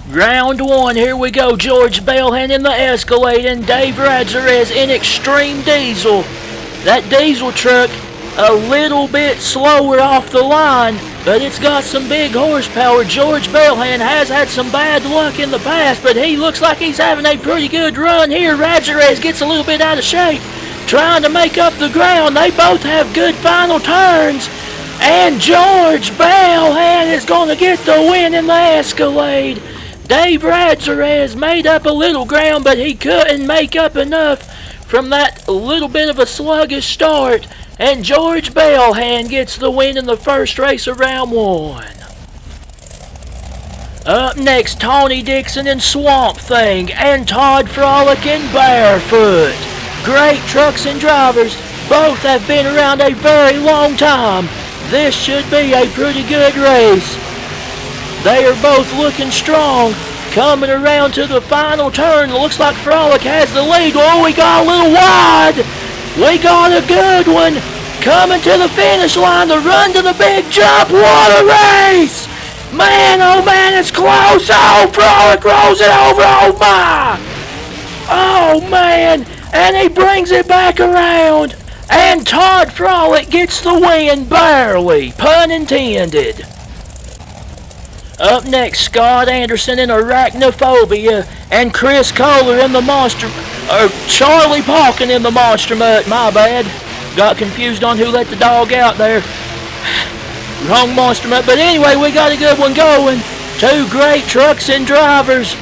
Round one, here we go. George Bellhan in the Escalade and Dave Radzarez in Extreme Diesel. That diesel truck a little bit slower off the line, but it's got some big horsepower. George Bellhan has had some bad luck in the past, but he looks like he's having a pretty good run here. Radzarez gets a little bit out of shape, trying to make up the ground. They both have good final turns, and George Bellhan is going to get the win in the Escalade. Dave Radzarez made up a little ground, but he couldn't make up enough from that little bit of a sluggish start, and George Bellhan gets the win in the first race of round one. Up next, Tony Dixon and Swamp Thing and Todd Frolic and Barefoot. Great trucks and drivers, both have been around a very long time. This should be a pretty good race. They are both looking strong. Coming around to the final turn. It looks like Frolic has the lead. Oh, we got a little wide. We got a good one. Coming to the finish line. The run to the big jump. What a race. Man, oh man, it's close. Oh, Frolic rolls it over. Oh my. Oh man. And he brings it back around. And Todd Frolic gets the win barely. Pun intended. Up next, Scott Anderson in Arachnophobia and Chris Kohler in the Monster, or Charlie Palkin in the Monster Mutt. My bad. Got confused on who let the dog out there. Wrong Monster Mutt. But anyway, we got a good one going. Two great trucks and drivers.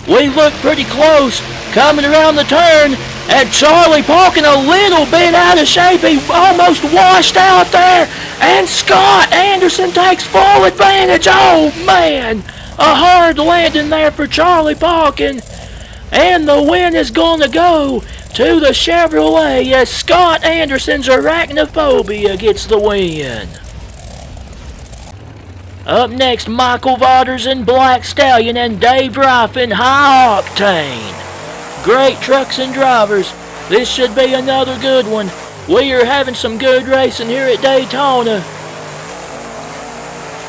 We look pretty close. Coming around the turn. And Charlie Palkin a little bit out of shape. He almost washed out there. And Scott Anderson takes full advantage. Oh, man. A hard landing there for Charlie Palkin. And the win is going to go to the Chevrolet as Scott Anderson's Arachnophobia gets the win. Up next, Michael Vaughters in Black Stallion and Dave Rife in High Octane. Great trucks and drivers. This should be another good one. We are having some good racing here at Daytona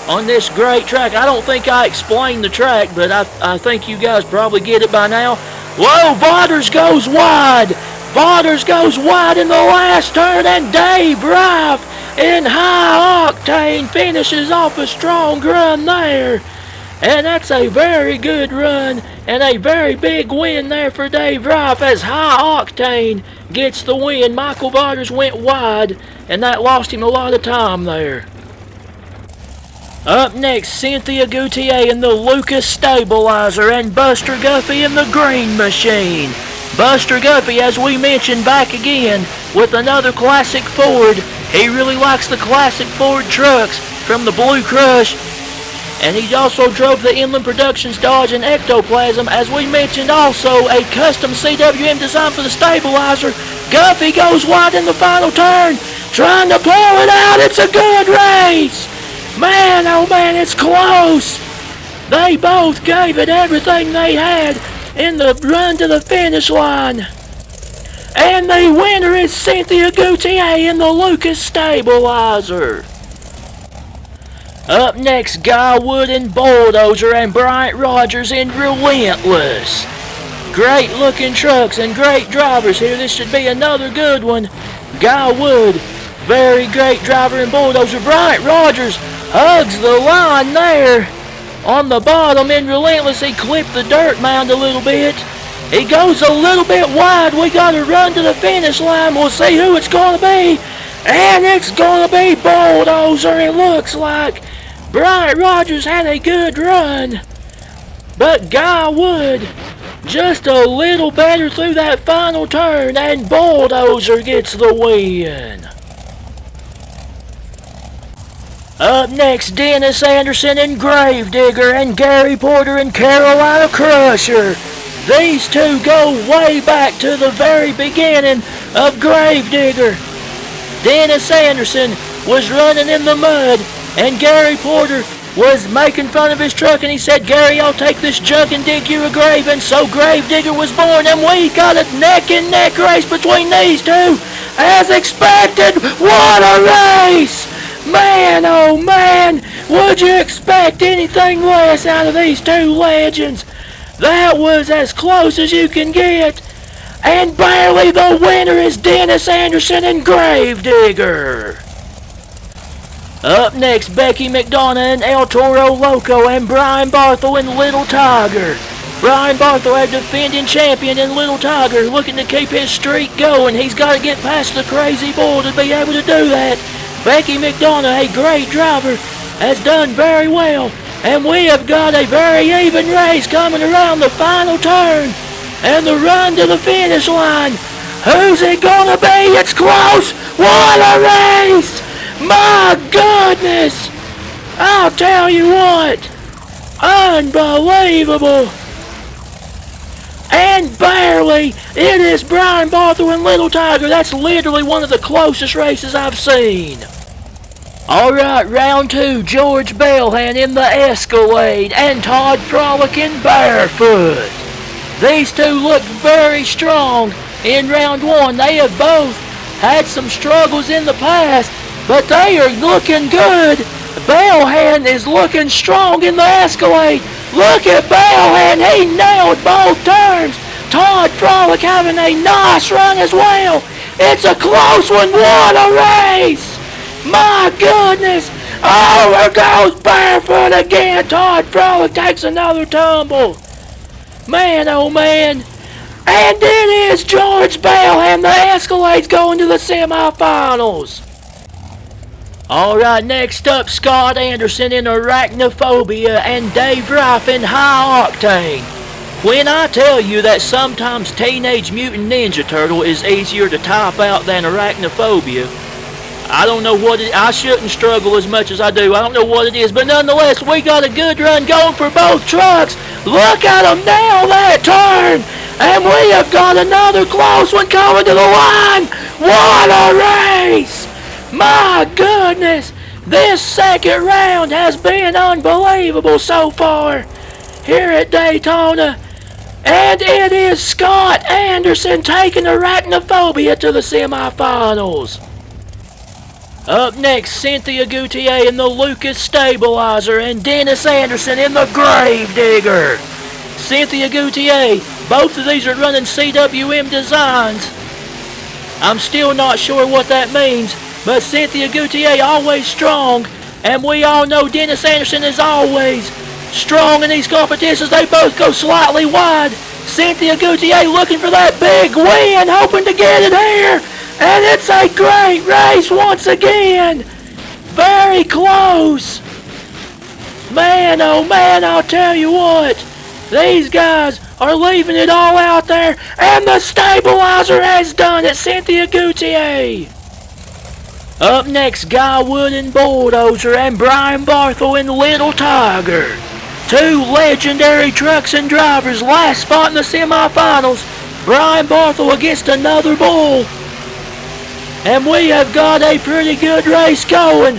on this great track. I don't think I explained the track, but I think you guys probably get it by now. Whoa, Vaughters goes wide. Vaughters goes wide in the last turn, and Dave Rife in High Octane finishes off a strong run there. And that's a very good run and a very big win there for Dave Rife as High Octane gets the win. Michael Vaughters went wide, and that lost him a lot of time there. Up next, Cynthia Gutierrez in the Lucas Stabilizer and Buster Guffey in the Green Machine. Buster Guffey, as we mentioned, back again with another classic Ford. He really likes the classic Ford trucks from the Blue Crush. And he also drove the Inland Productions Dodge and Ectoplasm. As we mentioned, also a custom CWM design for the Stabilizer. Guffey goes wide in the final turn, trying to blow it out. It's a good race. Man, oh man, it's close. They both gave it everything they had in the run to the finish line. And the winner is Cynthia Gutierrez in the Lucas Stabilizer. Up next, Guy Wood in Bulldozer and Bryant Rogers in Relentless. Great looking trucks and great drivers here. This should be another good one. Guy Wood, very great driver in Bulldozer. Bryant Rogers hugs the line there on the bottom in Relentless. He clipped the dirt mound a little bit. He goes a little bit wide. We got to run to the finish line. We'll see who it's going to be. And it's going to be Bulldozer, it looks like. Bryant Rogers had a good run, but Guy Wood just a little better through that final turn, and Bulldozer gets the win. Up next, Dennis Anderson and Gravedigger and Gary Porter and Carolina Crusher. These two go way back to the very beginning of Gravedigger. Dennis Anderson was running in the mud, and Gary Porter was making fun of his truck, and he said, "Gary, I'll take this junk and dig you a grave." And so Gravedigger was born, and we got a neck-and-neck race between these two. As expected, what a race! Man, oh man, would you expect anything less out of these two legends? That was as close as you can get. And barely the winner is Dennis Anderson and Gravedigger. Up next, Becky McDonough and El Toro Loco and Brian Barthel and Little Tiger. Brian Barthel, a defending champion in Little Tiger, looking to keep his streak going. He's got to get past the Crazy Bull to be able to do that. Becky McDonough, a great driver, has done very well. And we have got a very even race coming around the final turn. And the run to the finish line. Who's it gonna be? It's close. What a race! My goodness! I'll tell you what. Unbelievable. And barely, it is Brian Barthel and Little Tiger. That's literally one of the closest races I've seen. Alright, round two, George Bellhand in the Escalade and Todd Frolic in Barefoot. These two look very strong in round one. They have both had some struggles in the past, but they are looking good. Bellhand is looking strong in the Escalade. Look at Bellhand, he nailed both turns. Todd Frolic having a nice run as well. It's a close one, what a race! My goodness! Over goes Barefoot again. Todd Frolic takes another tumble. Man, oh man. And it is George Bellhand. The Escalade's going to the semifinals. Alright, next up, Scott Anderson in Arachnophobia and Dave Rife in High Octane. When I tell you that sometimes Teenage Mutant Ninja Turtle is easier to type out than Arachnophobia, I don't know what it is. I shouldn't struggle as much as I do. I don't know what it is. But nonetheless, we got a good run going for both trucks. Look at them nail that turn. And we have got another close one coming to the line. What a race. My goodness. This second round has been unbelievable so far here at Daytona. And it is Scott Anderson taking Arachnophobia to the semifinals. Up next, Cynthia Gutierrez in the Lucas Stabilizer and Dennis Anderson in the Gravedigger. Cynthia Gutierrez, both of these are running CWM designs. I'm still not sure what that means, but Cynthia Gutierrez always strong, and we all know Dennis Anderson is always strong in these competitions. They both go slightly wide. Cynthia Gutierrez looking for that big win, hoping to get it here. And it's a great race once again. Very close. Man, oh man, I'll tell you what. These guys are leaving it all out there. And the Stabilizer has done it. Cynthia Gutierrez. Up next, Guy Wood and Bulldozer and Brian Barthel and Little Tiger. Two legendary trucks and drivers. Last spot in the semifinals. Brian Barthel against another bull. And we have got a pretty good race going.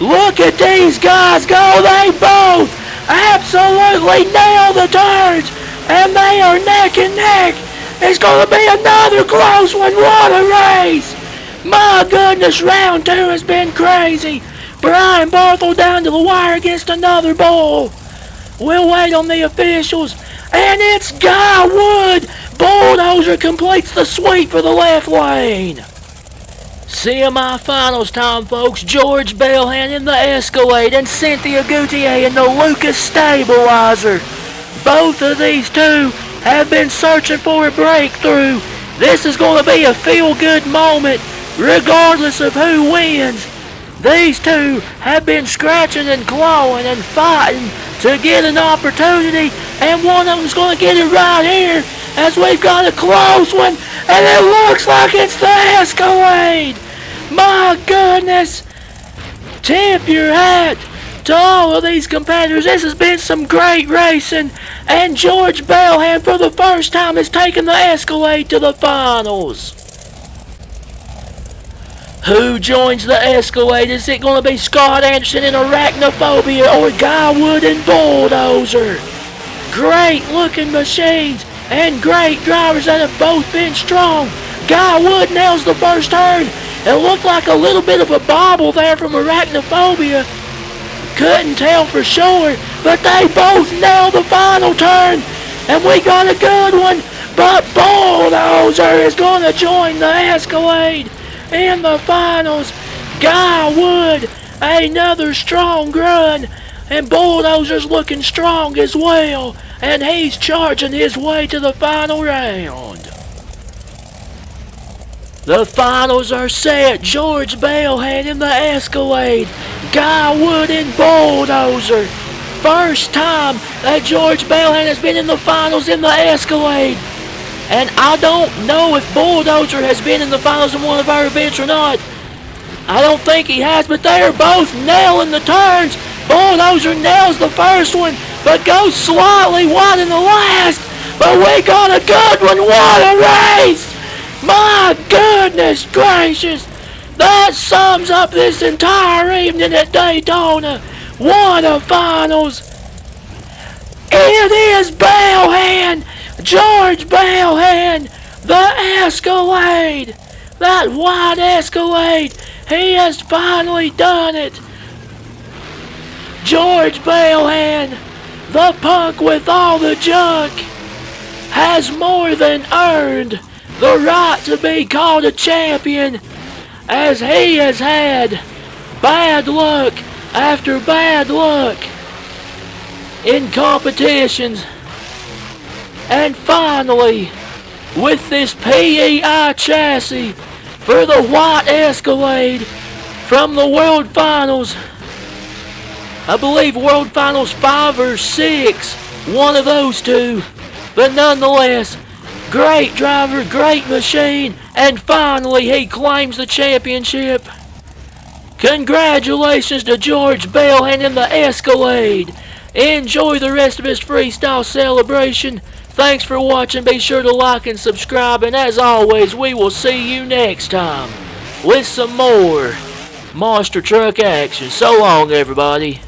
Look at these guys go. They both absolutely nail the turns. And they are neck and neck. It's going to be another close one. What a race. My goodness, round two has been crazy. Brian Barthel down to the wire against another bull. We'll wait on the officials. And it's Guy Wood. Bulldozer completes the sweep for the left lane. Semi-finals time, folks. George Bellhand in the Escalade and Cynthia Gutierrez in the Lucas Stabilizer. Both of these two have been searching for a breakthrough. This is going to be a feel-good moment, regardless of who wins. These two have been scratching and clawing and fighting to get an opportunity, and one of them's going to get it right here as we've got a close one, and it looks like it's the Escalade. My goodness. Tip your hat to all of these competitors. This has been some great racing, and George Bellhand for the first time has taken the Escalade to the finals. Who joins the Escalade? Is it going to be Scott Anderson in Arachnophobia or Guy Wood and Bulldozer? Great looking machines and great drivers that have both been strong. Guy Wood nails the first turn, It looked like a little bit of a bobble there from Arachnophobia. Couldn't tell for sure, but they both nailed the final turn, and we got a good one. But Bulldozer is going to join the Escalade in the finals. Guy Wood, another strong run, and Bulldozer's looking strong as well, and he's charging his way to the final round. The finals are set. George Bellhead in the Escalade, Guy Wood in Bulldozer. First time that George Bellhead has been in the finals in the Escalade. And I don't know if Bulldozer has been in the finals in one of our events or not. I don't think he has, but they are both nailing the turns. Bulldozer nails the first one, but goes slightly wide in the last. But we got a good one. What a race! My goodness gracious! That sums up this entire evening at Daytona. What a finals! It is Bellhead! George Bellhead! The Escalade! That white Escalade! He has finally done it! George Bellhead, the punk with all the junk, has more than earned the right to be called a champion, as he has had bad luck after bad luck in competitions. And finally, with this PEI chassis for the white Escalade from the World Finals, I believe World Finals 5 or 6, one of those two, but nonetheless, great driver, great machine, and finally he claims the championship. Congratulations to George Bellhead in the Escalade. Enjoy the rest of his freestyle celebration. Thanks for watching. Be sure to like and subscribe, and as always, we will see you next time with some more monster truck action. So long, everybody.